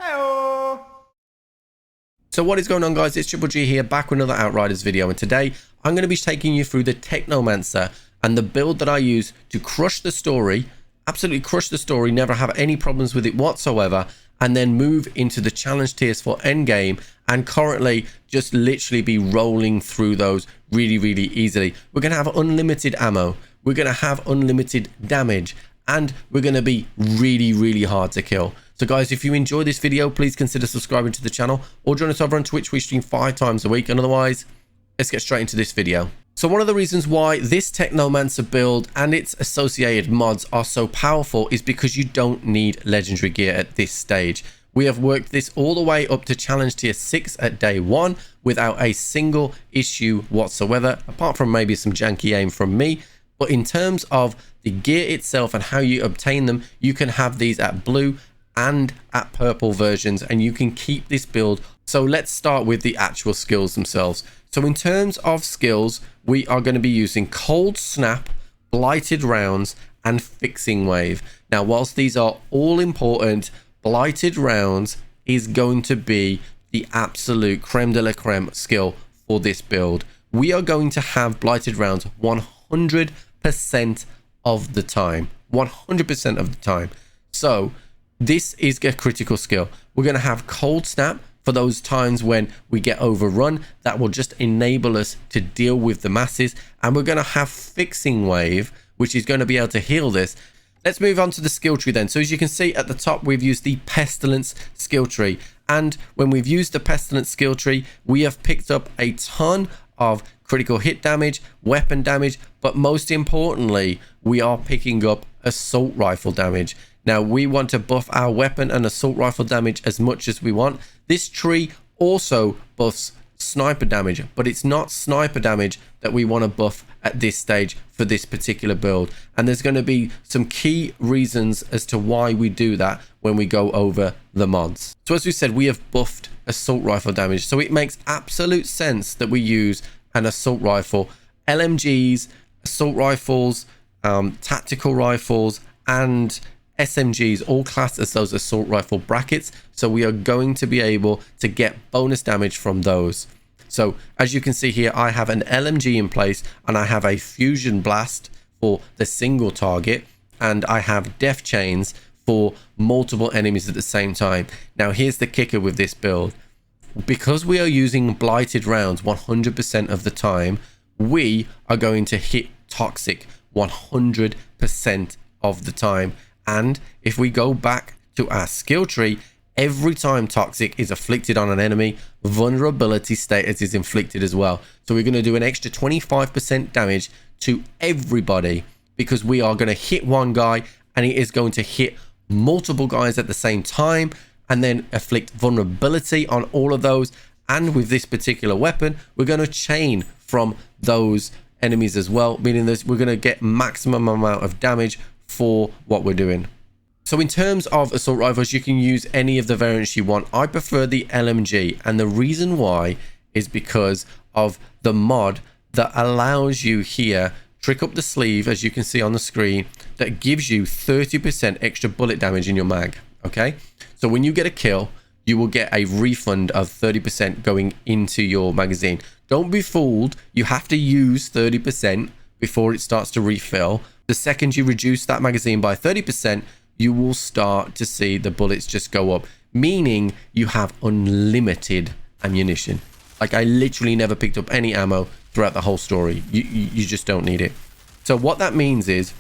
Hello. So what is going on, guys? It's Triple G here, back with another Outriders video, and today I'm going to be taking you through the Technomancer and the build that I use to crush the story, absolutely crush the story, never have any problems with it whatsoever, and then move into the challenge tiers for endgame, and currently just literally be rolling through those really easily. We're going to have unlimited ammo, we're going to have unlimited damage, and we're going to be really hard to kill. So guys, if you enjoy this video, please consider subscribing to the channel or join us over on Twitch. We stream 5 times a week, and otherwise let's get straight into this video. So one of the reasons why this Technomancer build and its associated mods are so powerful is because you don't need legendary gear at this stage. We have worked this all the way up to challenge tier 6 at day 1 without a single issue whatsoever, apart from maybe some janky aim from me. But in terms of the gear itself and how you obtain them, you can have these at blue and at purple versions, and you can keep this build. So let's start with the actual skills themselves. So in terms of skills, we are going to be using Cold Snap, Blighted Rounds, and Fixing Wave. Now, whilst these are all important, Blighted Rounds is going to be the absolute creme de la creme skill for this build. We are going to have Blighted Rounds 100% of the time. 100% of the time. So this is a critical skill. We're going to have Cold Snap for those times when we get overrun. That will just enable us to deal with the masses. And we're going to have Fixing Wave, which is going to be able to heal this. Let's move on to the skill tree then. So as you can see at the top, we've used the Pestilence skill tree. And when we've used the Pestilence skill tree, we have picked up a ton of critical hit damage, weapon damage, but most importantly, we are picking up assault rifle damage. Now, we want to buff our weapon and assault rifle damage as much as we want. This tree also buffs sniper damage, but it's not sniper damage that we want to buff at this stage for this particular build. And there's going to be some key reasons as to why we do that when we go over the mods. So as we said, we have buffed assault rifle damage. So it makes absolute sense that we use an assault rifle. LMGs, assault rifles, tactical rifles, and SMGs all classed as those assault rifle brackets, so we are going to be able to get bonus damage from those. So as you can see here, I have an LMG in place, and I have a fusion blast for the single target, and I have death chains for multiple enemies at the same time. Now here's the kicker with this build. Because we are using blighted rounds 100% of the time, we are going to hit toxic 100% of the time. And if we go back to our skill tree, every time toxic is afflicted on an enemy, vulnerability status is inflicted as well. So we're going to do an extra 25% damage to everybody, because we are going to hit one guy and it is going to hit multiple guys at the same time, and then afflict vulnerability on all of those. And with this particular weapon, we're going to chain from those enemies as well, meaning that we're going to get maximum amount of damage for what we're doing. So in terms of assault rifles, you can use any of the variants you want. I prefer the LMG, and the reason why is because of the mod that allows you here, trick up the sleeve, as you can see on the screen, that gives you 30% extra bullet damage in your mag. Okay, so when you get a kill, you will get a refund of 30% going into your magazine. Don't be fooled, you have to use 30% before it starts to refill. The second you reduce that magazine by 30%, you will start to see the bullets just go up, meaning you have unlimited ammunition. Like, I literally never picked up any ammo throughout the whole story. You just don't need it. So what that means is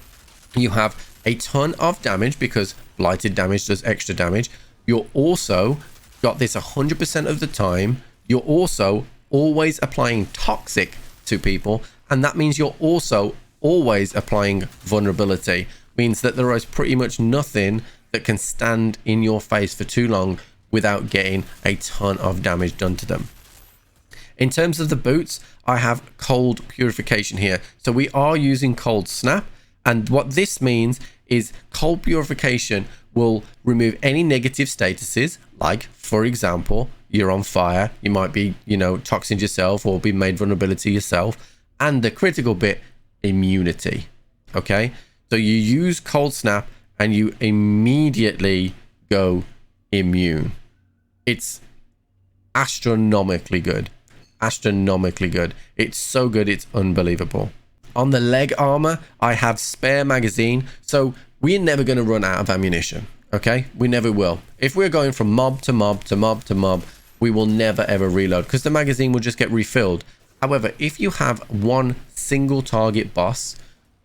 you have a ton of damage, because blighted damage does extra damage. You're also got this 100% of the time. You're also always applying toxic to people, and that means you're also always applying vulnerability. Means that there is pretty much nothing that can stand in your face for too long without getting a ton of damage done to them. In terms of the boots, I have cold purification here. So we are using Cold Snap, and what this means is cold purification will remove any negative statuses, like, for example, you're on fire, you might be, toxined yourself or be made vulnerability yourself, and the critical bit, immunity. Okay, so you use Cold Snap and you immediately go immune. It's astronomically good. Astronomically good. It's so good, it's unbelievable. On the leg armor, I have spare magazine, so we're never going to run out of ammunition. Okay, we never will. If we're going from mob to mob to mob to mob, we will never ever reload because the magazine will just get refilled. However, if you have one single target boss,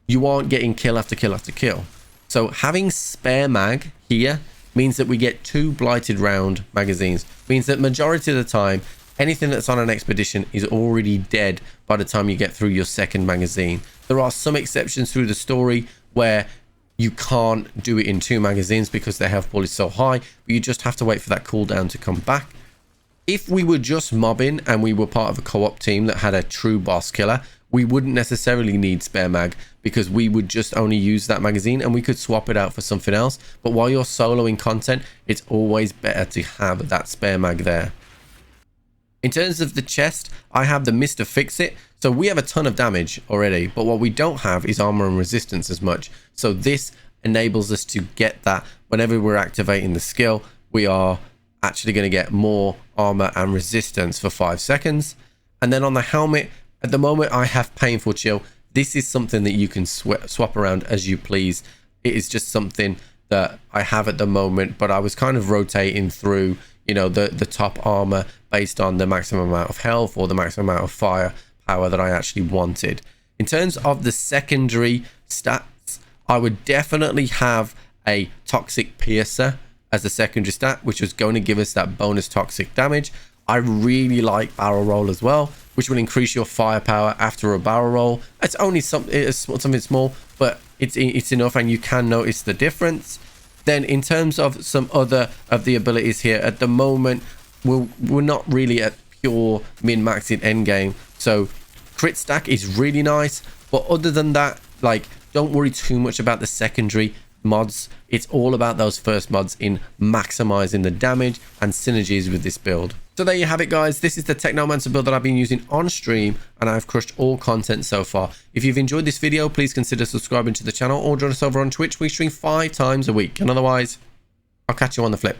you aren't getting kill after kill after kill. So having spare mag here means that we get 2 blighted round magazines. Means that majority of the time, anything that's on an expedition is already dead by the time you get through your second magazine. There are some exceptions through the story where you can't do it in 2 magazines because their health pool is so high, but you just have to wait for that cooldown to come back. If we were just mobbing and we were part of a co-op team that had a true boss killer, we wouldn't necessarily need spare mag because we would just only use that magazine and we could swap it out for something else. But while you're soloing content, it's always better to have that spare mag there. In terms of the chest, I have the Mr. Fix-It. So we have a ton of damage already, but what we don't have is armor and resistance as much. So this enables us to get that whenever we're activating the skill, we are actually going to get more armor and resistance for 5 seconds. And then on the helmet, at the moment I have Painful Chill. This is something that you can swap around as you please. It is just something that I have at the moment, but I was kind of rotating through, you know, the top armor based on the maximum amount of health or the maximum amount of fire power that I actually wanted. In terms of the secondary stats, I would definitely have a Toxic Piercer as a secondary stat, which is going to give us that bonus toxic damage. I really like Barrel Roll as well, which will increase your firepower after a barrel roll. It's only something small, but it's enough and you can notice the difference. Then in terms of some other of the abilities here, at the moment we're not really at pure min-maxing endgame, so crit stack is really nice, but other than that, like, don't worry too much about the secondary mods. It's all about those first mods in maximizing the damage and synergies with this build. So there you have it, guys. This is the Technomancer build that I've been using on stream, and I've crushed all content so far. If you've enjoyed this video, please consider subscribing to the channel or join us over on Twitch. We stream 5 times a week, and otherwise I'll catch you on the flip.